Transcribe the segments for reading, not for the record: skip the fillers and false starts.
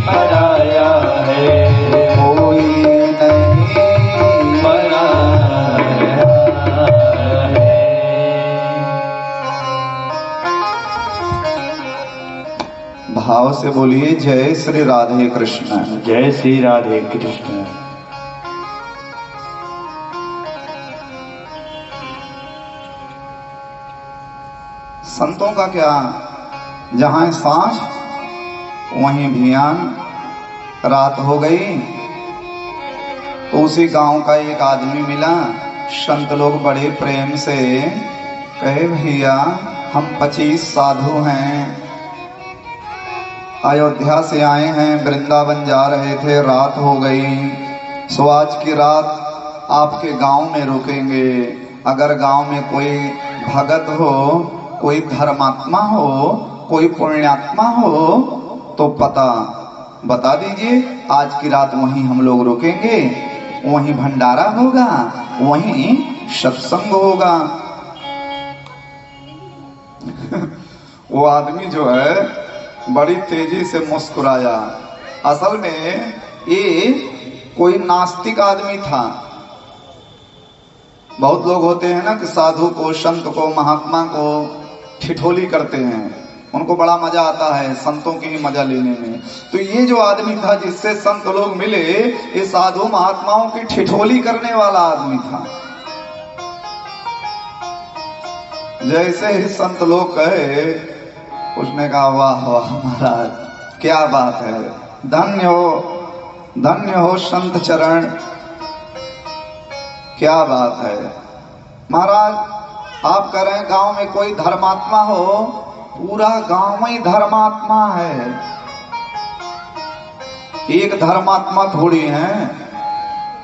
पराया है, कोई नहीं पराया है। भाव से बोलिए जय श्री राधे कृष्ण। जय श्री राधे कृष्ण। संतों का क्या, जहां सांझ वहीं भियान। रात हो गई तो उसी गांव का एक आदमी मिला। संत लोग बड़े प्रेम से कहे, भैया हम 25 साधु हैं, अयोध्या से आए हैं, वृंदावन जा रहे थे, रात हो गई, सो आज की रात आपके गांव में रुकेंगे। अगर गांव में कोई भगत हो, कोई धर्मात्मा हो, कोई पुण्यात्मा हो तो पता बता दीजिए, आज की रात वहीं हम लोग रुकेंगे, वहीं भंडारा होगा, वहीं सत्संग होगा। वो आदमी जो है बड़ी तेजी से मुस्कुराया। असल में ये कोई नास्तिक आदमी था। बहुत लोग होते हैं ना कि साधु को, संत को, महात्मा को ठिठोली करते हैं, उनको बड़ा मजा आता है संतों की ही मजा लेने में। तो ये जो आदमी था जिससे संत लोग मिले, ये साधु महात्माओं की ठिठोली करने वाला आदमी था। जैसे ही संत लोग कहे, उसने कहा वाह वाह महाराज, क्या बात है, धन्य हो संत चरण, क्या बात है। महाराज आप कह रहे हैं गांव में कोई धर्मात्मा हो, पूरा गांव में धर्मात्मा है, एक धर्मात्मा थोड़ी है।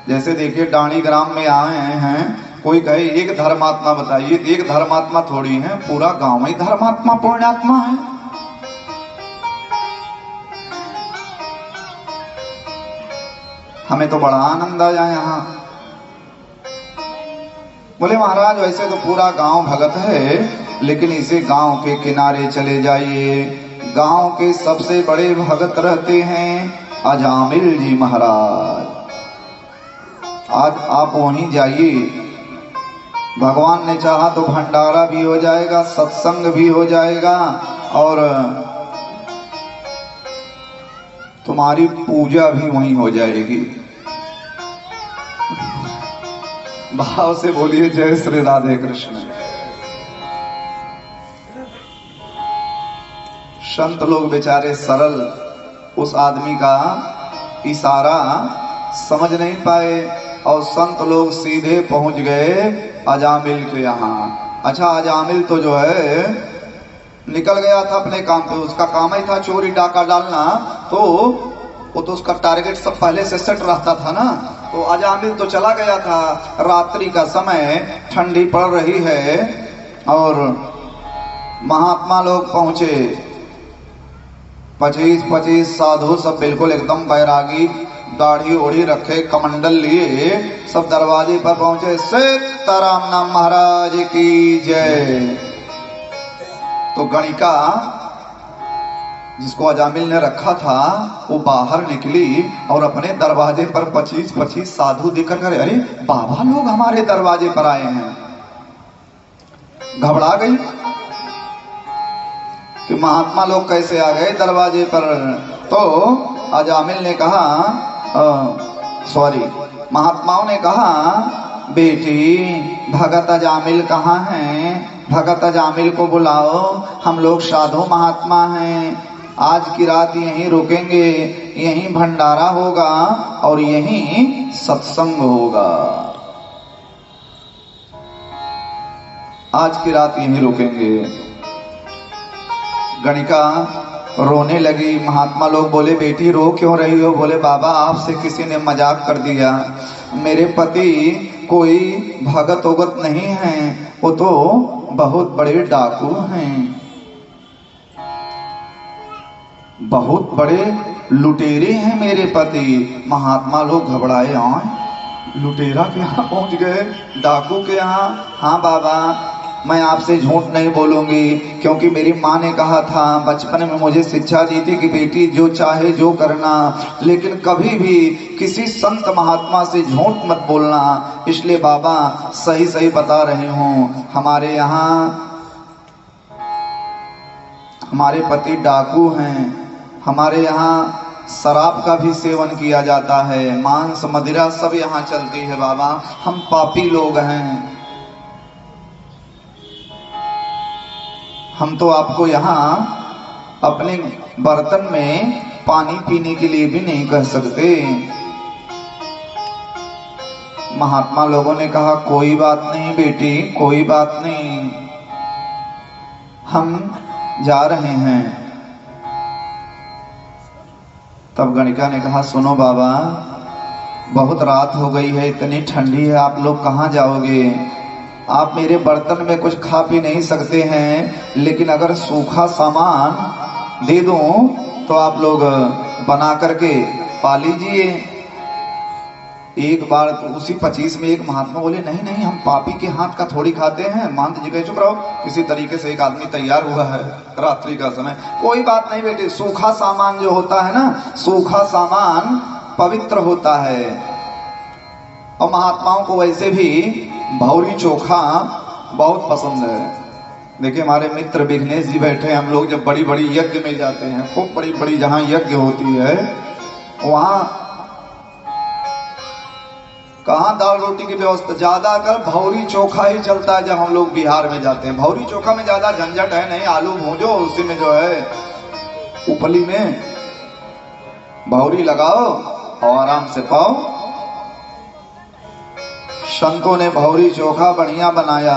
जैसे देखिए डाणी ग्राम में आए हैं, कोई कहे एक धर्मात्मा बताइए, एक धर्मात्मा थोड़ी है, पूरा गांव में धर्मात्मा पुण्यात्मा है। हमें तो बड़ा आनंद आया यहाँ। बोले महाराज वैसे तो पूरा गांव भगत है, लेकिन इसे गांव के किनारे चले जाइए, गांव के सबसे बड़े भगत रहते हैं अजामिल जी महाराज। आज आप वहीं जाइए, भगवान ने चाहा तो भंडारा भी हो जाएगा, सत्संग भी हो जाएगा और तुम्हारी पूजा भी वहीं हो जाएगी। भाव से बोलिए जय श्री राधे कृष्ण। संत लोग बेचारे सरल उस आदमी का इशारा समझ नहीं पाए और संत लोग सीधे पहुंच गए अजामिल के यहाँ। अच्छा अजामिल तो जो है निकल गया था अपने काम पे, उसका काम ही था चोरी डाका डालना, तो वो तो उसका टारगेट सब पहले से सेट रहता था ना। तो अजामिल तो चला गया था, रात्रि का समय, ठंडी पड़ रही है और महात्मा लोग पहुंचे, 25 साधु सब बिल्कुल एकदम बैरागी, दाढ़ी ओढ़ी रखे, कमंडल लिए, सब दरवाजे पर पहुंचे। सीताराम नाम महाराज की जय। तो गणिका जिसको अजामिल ने रखा था वो बाहर निकली और अपने दरवाजे पर 25 साधु देखकर करे, अरे बाबा लोग हमारे दरवाजे पर आए हैं। घबरा गई कि महात्मा लोग कैसे आ गए दरवाजे पर। तो अजामिल ने कहा, महात्माओं ने कहा, बेटी भगत अजामिल कहाँ हैं? भगत अजामिल को बुलाओ, हम लोग साधु महात्मा हैं, आज की रात यहीं रुकेंगे, यहीं भंडारा होगा और यहीं सत्संग होगा। आज की रात यहीं रुकेंगे। गणिका रोने लगी। महात्मा लोग बोले, बेटी रो क्यों रही हो? बोले, बाबा आपसे किसी ने मजाक कर दिया, मेरे पति कोई भगत उगत नहीं है, वो तो बहुत बड़े डाकू हैं, बहुत बड़े लुटेरे हैं मेरे पति। महात्मा लोग घबराए, आए लुटेरा के यहाँ पहुंच गए, डाकू के यहाँ। हाँ बाबा मैं आपसे झूठ नहीं बोलूंगी, क्योंकि मेरी माँ ने कहा था, बचपन में मुझे शिक्षा दी थी कि बेटी जो चाहे जो करना, लेकिन कभी भी किसी संत महात्मा से झूठ मत बोलना। इसलिए बाबा सही सही बता रही हूँ, हमारे यहाँ हमारे पति डाकू हैं, हमारे यहाँ शराब का भी सेवन किया जाता है, मांस मदिरा सब यहाँ चलती है बाबा, हम पापी लोग हैं। हम तो आपको यहाँ अपने बर्तन में पानी पीने के लिए भी नहीं कह सकते। महात्मा लोगों ने कहा कोई बात नहीं बेटी, कोई बात नहीं, हम जा रहे हैं। तब गणिका ने कहा सुनो बाबा, बहुत रात हो गई है, इतनी ठंडी है, आप लोग कहाँ जाओगे? आप मेरे बर्तन में कुछ खा पी नहीं सकते हैं, लेकिन अगर सूखा सामान दे दूं तो आप लोग बना करके पा लीजिए। एक बार तो उसी 25 में एक महात्मा बोले नहीं नहीं, हम पापी के हाथ का थोड़ी खाते हैं। महंत जी कहे चुप रहो। किसी तरीके से एक आदमी तैयार हुआ है रात्रि का समय, कोई बात नहीं बेटे, सूखा सामान जो होता है ना, सूखा सामान पवित्र होता है। और महात्माओं को वैसे भी भौरी चोखा बहुत पसंद है। देखिए हमारे मित्र विघ्नेश जी बैठे हैं, हम लोग जब बड़ी बड़ी यज्ञ में जाते हैं, खूब बड़ी बड़ी जहाँ यज्ञ होती है, वहाँ कहाँ दाल रोटी की व्यवस्था, ज्यादा कर भौरी चोखा ही चलता है। जब हम लोग बिहार में जाते हैं, भौरी चोखा में ज्यादा झंझट है नहीं, आलू भूंजो, उसी में जो है उपली में भौरी लगाओ और आराम से पाओ। संतों ने भौरी चोखा बढ़िया बनाया।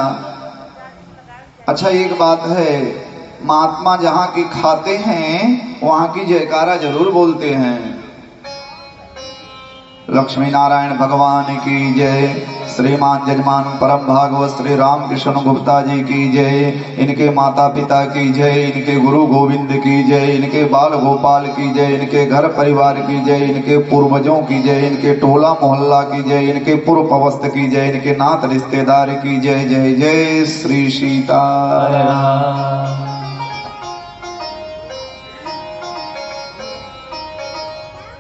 अच्छा एक बात है, महात्मा जहाँ की खाते हैं वहाँ की जयकारा जरूर बोलते हैं। लक्ष्मी नारायण भगवान की जय, श्रीमान जजमान परम भागवत श्री राम कृष्ण गुप्ता जी की जय, इनके माता पिता की जय, इनके गुरु गोविंद की जय, इनके बाल गोपाल की जय, इनके घर परिवार की जय, इनके पूर्वजों की जय, इनके टोला मोहल्ला की जय, इनके पूर्व पवस्त की जय, इनके नात रिश्तेदार की जय। जय जय श्री सीताराम।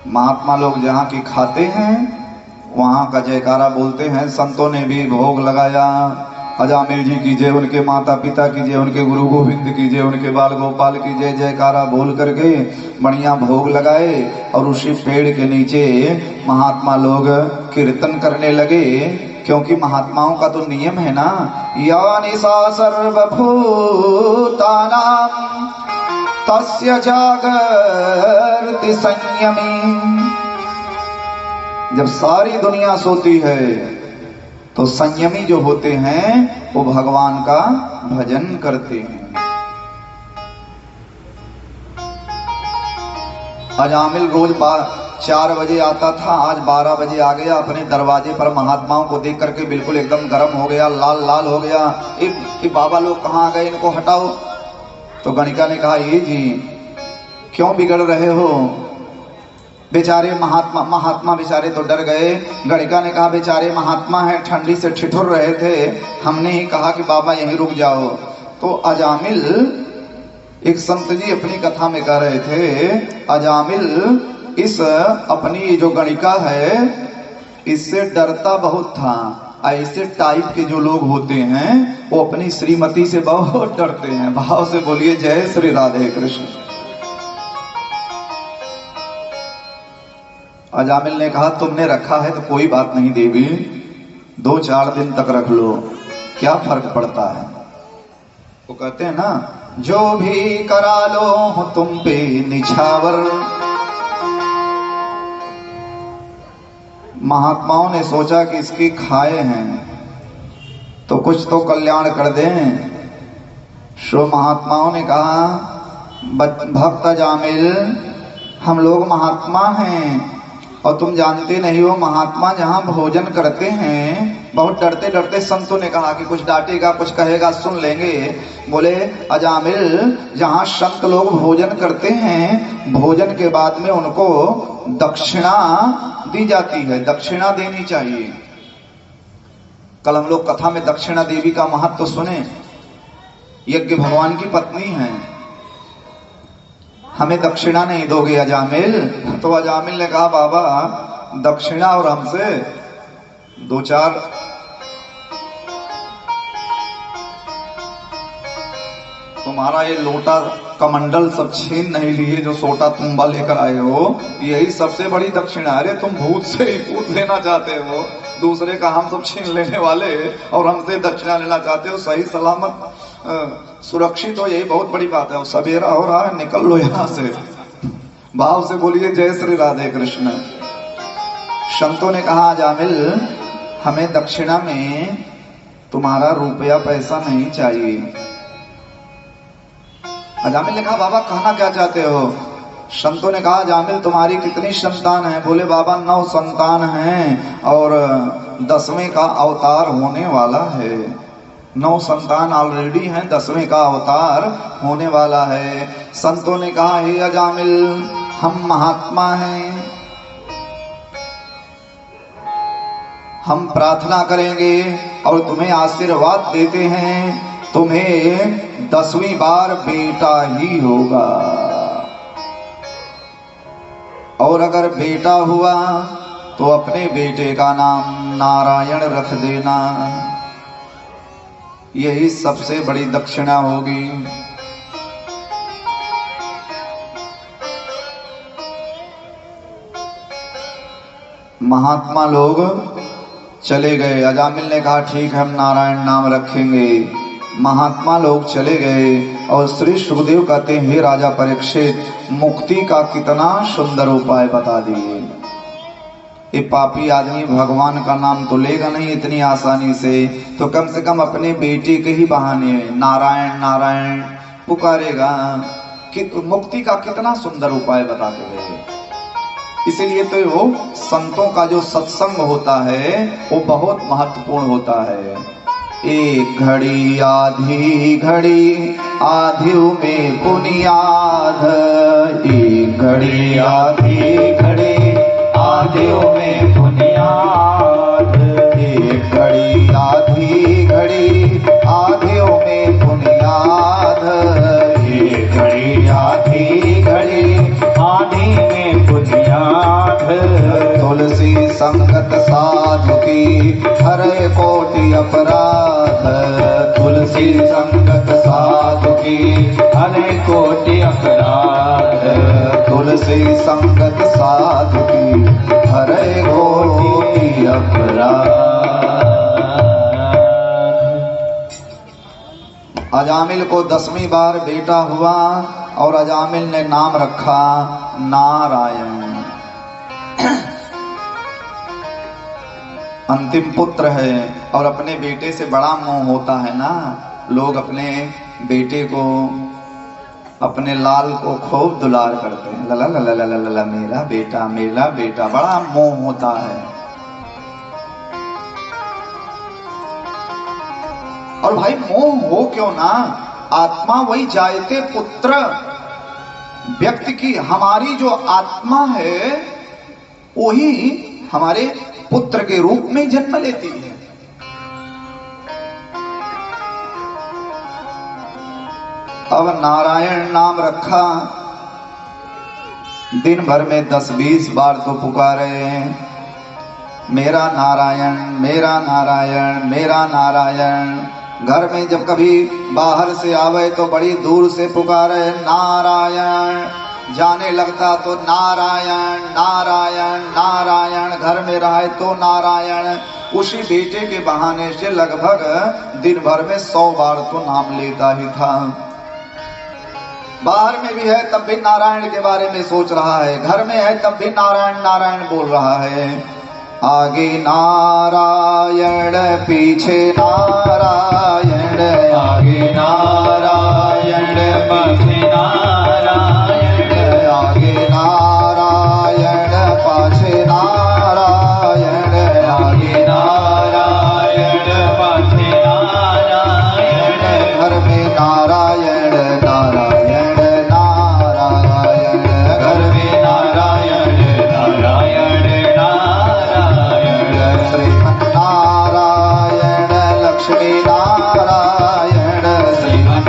महात्मा लोग जहाँ की खाते हैं वहाँ का जयकारा बोलते हैं। संतों ने भी भोग लगाया। अजामिल जी की जय, उनके माता पिता की जय, उनके गुरु गोविंद की जय, उनके बाल गोपाल की जय, जयकारा बोल करके बढ़िया भोग लगाए। और उसी पेड़ के नीचे महात्मा लोग कीर्तन करने लगे, क्योंकि महात्माओं का तो नियम है ना, या निशा सर्वभूतानां तस्य जागर्ति संयमी। जब सारी दुनिया सोती है तो संयमी जो होते हैं वो भगवान का भजन करते हैं। अजामिल रोज 4 बजे आता था, आज 12 बजे आ गया। अपने दरवाजे पर महात्माओं को देख करके बिल्कुल एकदम गर्म हो गया, लाल लाल हो गया। कि बाबा लोग कहाँ गए, इनको हटाओ। तो गणिका ने कहा ये जी क्यों बिगड़ रहे हो? बेचारे महात्मा बेचारे तो डर गए। गणिका ने कहा बेचारे महात्मा हैं, ठंडी से ठिठुर रहे थे, हमने ही कहा कि बाबा यहीं रुक जाओ। तो अजामिल, एक संत जी अपनी कथा में कह रहे थे, अजामिल इस अपनी जो गणिका है इससे डरता बहुत था। ऐसे टाइप के जो लोग होते हैं वो अपनी श्रीमती से बहुत डरते हैं। भाव से बोलिए जय श्री राधे कृष्ण। अजामिल ने कहा तुमने रखा है तो कोई बात नहीं देवी, 2-4 दिन तक रख लो, क्या फर्क पड़ता है। वो कहते हैं ना, जो भी करा लो तुम पे निछावर। महात्माओं ने सोचा कि इसकी खाए हैं तो कुछ तो कल्याण कर दें। सो महात्माओं ने कहा भक्त अजामिल, हम लोग महात्मा हैं और तुम जानते नहीं हो, महात्मा जहाँ भोजन करते हैं बहुत डरते डरते। संतों ने कहा कि कुछ डांटेगा कुछ कहेगा सुन लेंगे। बोले अजामिल, जहाँ संत लोग भोजन करते हैं भोजन के बाद में उनको दक्षिणा दी जाती है, दक्षिणा देनी चाहिए। कल हम लोग कथा में दक्षिणा देवी का महत्व सुने। यज्ञ भगवान की पत्नी हैं, हमें दक्षिणा नहीं दोगे अजामिल? तो अजामिल ने कहा बाबा दक्षिणा और हमसे दो चार तुम्हारा ये लोटा कमंडल सब छीन नहीं लिए जो सोटा तुम्बा लेकर आए हो, यही सबसे बड़ी दक्षिणा। अरे तुम भूत से ही भूत लेना चाहते हो, दूसरे का हम सब छीन लेने वाले और हमसे दक्षिणा लेना चाहते हो, सही सलामत सुरक्षित हो, यही बहुत बड़ी बात है। सवेरा हो रहा है, निकल लो यहाँ से। भाव से बोलिए जय श्री राधे कृष्ण। संतों ने कहा अजामिल हमें दक्षिणा में तुम्हारा रुपया पैसा नहीं चाहिए। अजामिल ने कहा बाबा कहना क्या चाहते हो? संतों ने कहा अजामिल तुम्हारी कितनी संतान है? बोले बाबा 9 संतान हैं और 10वें का अवतार होने वाला है। 9 संतान ऑलरेडी हैं, 10वें का अवतार होने वाला है। संतों ने कहा हे अजामिल हम महात्मा हैं, हम प्रार्थना करेंगे और तुम्हें आशीर्वाद देते हैं, तुम्हें 10वीं बार बेटा ही होगा, और अगर बेटा हुआ तो अपने बेटे का नाम नारायण रख देना, यही सबसे बड़ी दक्षिणा होगी। महात्मा लोग चले गए। अजामिल ने कहा ठीक है हम नारायण नाम रखेंगे। महात्मा लोग चले गए और श्री सुखदेव कहते हैं हे राजा परीक्षित मुक्ति का कितना सुंदर उपाय बता दिए। ये पापी आदमी भगवान का नाम तो लेगा नहीं इतनी आसानी से, तो कम से कम अपने बेटे के ही बहाने नारायण नारायण पुकारेगा। कि मुक्ति का कितना सुंदर उपाय बताते गए। इसीलिए तो वो संतों का जो सत्संग होता है वो बहुत महत्वपूर्ण होता है। एक घड़ी आधी घड़ी आधियों में बुनियाद, एक घड़ी आधी घड़ी आधियों में बुनियाद, एक घड़ी आधी घड़ी आधियों में बुनियाद, एक घड़ी आधी घड़ी आधी में बुनियाद। तुलसी संगत साधु की हरे कोटि अपराध, तुलसी संगत साधु की हरे कोटि अपराध, तुलसी संगत साधु की हरे कोटि अपराध। अजामिल को 10वीं बार बेटा हुआ और अजामिल ने नाम रखा नारायण। अंतिम पुत्र है और अपने बेटे से बड़ा मोह होता है ना, लोग अपने बेटे को अपने लाल को खूब दुलार करते हैं, लला लला लला लला मेरा बेटा, बड़ा मोह होता है। और भाई मोह हो क्यों ना, आत्मा वही जायते पुत्र, व्यक्ति की हमारी जो आत्मा है वही हमारे पुत्र के रूप में जन्म लेती है। अब नारायण नाम रखा, दिन भर में 10-20 बार तो पुकारे मेरा नारायण मेरा नारायण मेरा नारायण। घर में जब कभी बाहर से आवे तो बड़ी दूर से पुकारे नारायण, जाने लगता तो नारायण नारायण नारायण, घर में रहे तो नारायण। उसी बेटे के बहाने से लगभग दिन भर में 100 बार तो नाम लेता ही था। बाहर में भी है तब भी नारायण के बारे में सोच रहा है, घर में है तब भी नारायण नारायण बोल रहा है। आगे नारायण पीछे नारायण, आगे नारायण पीछे नारायण, आगे नारायण पाछे नारायण, आगे नारायण पाछे नारायण। घर में नारायण नारायण नारायण, घर में नारायण नारायण नारायण। श्रीमन नारायण लक्ष्मी नारायण, श्रीमन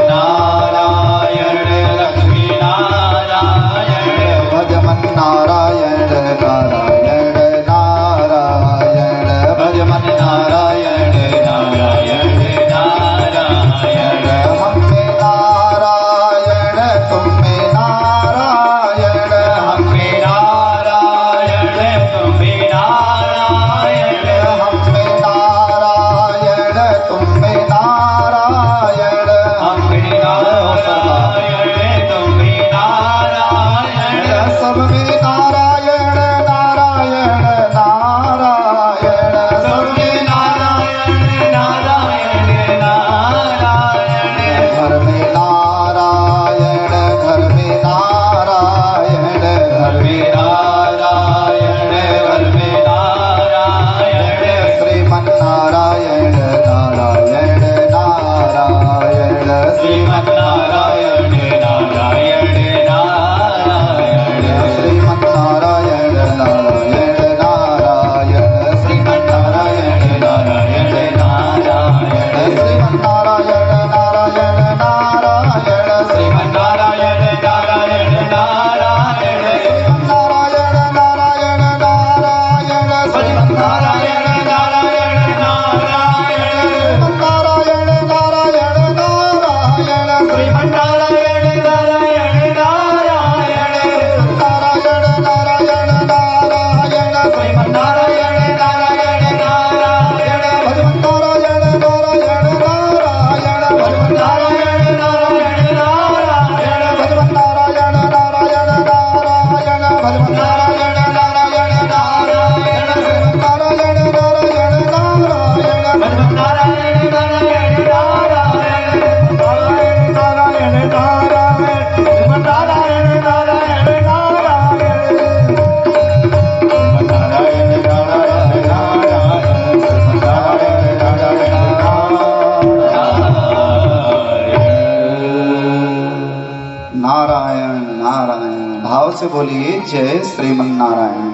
नारायण नारायण। भाव से बोलिए जय श्रीमन नारायण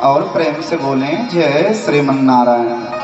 और प्रेम से बोलें जय श्रीमन नारायण।